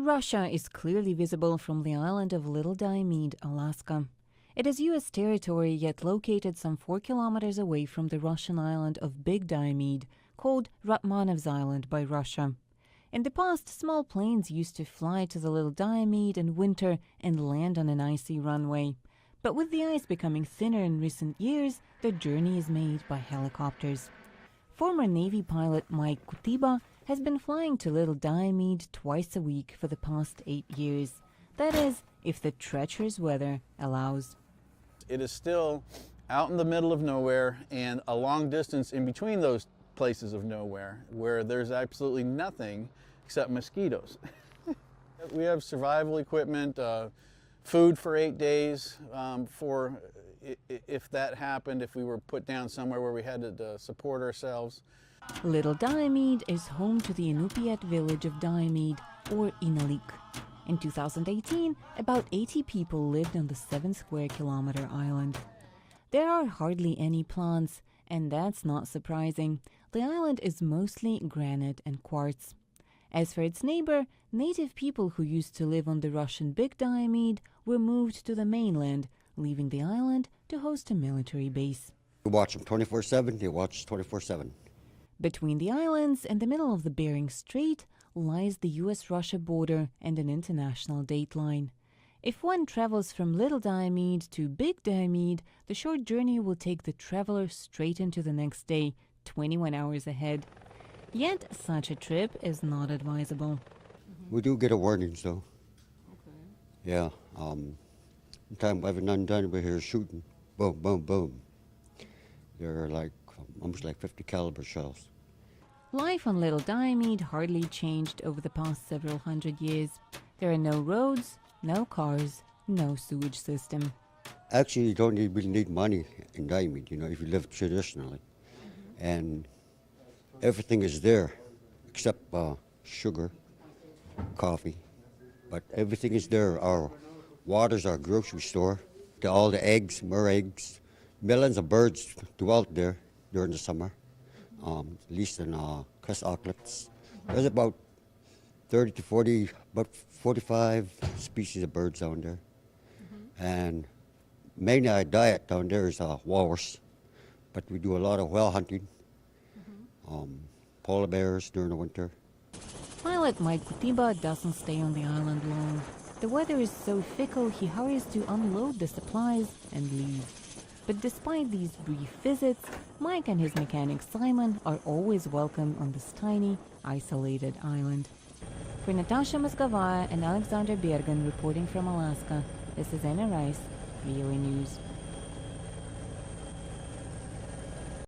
Russia is clearly visible from the island of Little Diomede, Alaska. It is U.S. territory, yet located some 4 kilometers away from the Russian island of Big Diomede, called Ratmanov's Island by Russia. In the past, small planes used to fly to the Little Diomede in winter and land on an icy runway. But with the ice becoming thinner in recent years, the journey is made by helicopters. Former Navy pilot Mike Kutiba has been flying to Little Diomede twice a week for the past 8 years. That is, if the treacherous weather allows. It is still out in the middle of nowhere and a long distance in between those places of nowhere where there's absolutely nothing except mosquitoes. We have survival equipment, food for 8 days for if that happened, if we were put down somewhere where we had to support ourselves. Little Diomede is home to the Inupiat village of Diomede, or Inalik. In 2018, about 80 people lived on the 7-square-kilometer island. There are hardly any plants, and that's not surprising. The island is mostly granite and quartz. As for its neighbor, native people who used to live on the Russian Big Diomede were moved to the mainland, leaving the island to host a military base. You watch them 24/7, they watch 24/7. Between the islands and the middle of the Bering Strait lies the US-Russia border and an international date line. If one travels from Little Diomede to Big Diomede, the short journey will take the traveler straight into the next day, 21 hours ahead. Yet such a trip is not advisable. We do get a warning, so. Okay. Yeah. Time every now and then we hear shooting. Boom, boom, boom. They're like almost like 50 caliber shells. Life on Little Diomede hardly changed over the past several hundred years. There are no roads, no cars, no sewage system. Actually, you don't really need money in Diomede, if you live traditionally. And everything is there except sugar, coffee. But everything is there. Our water's our grocery store. All the eggs, more eggs. Millions of birds dwelt there during the summer. At least in crest auklets. There's about 30 to 40, about 45 species of birds down there. And mainly our diet down there is walrus, but we do a lot of whale hunting, polar bears during the winter. Pilot Mike Kutiba doesn't stay on the island long. The weather is so fickle he hurries to unload the supplies and leave. But despite these brief visits, Mike and his mechanic Simon are always welcome on this tiny, isolated island. For Natasha Moskovaya and Alexander Bergen reporting from Alaska, this is Anna Rice, VOA News.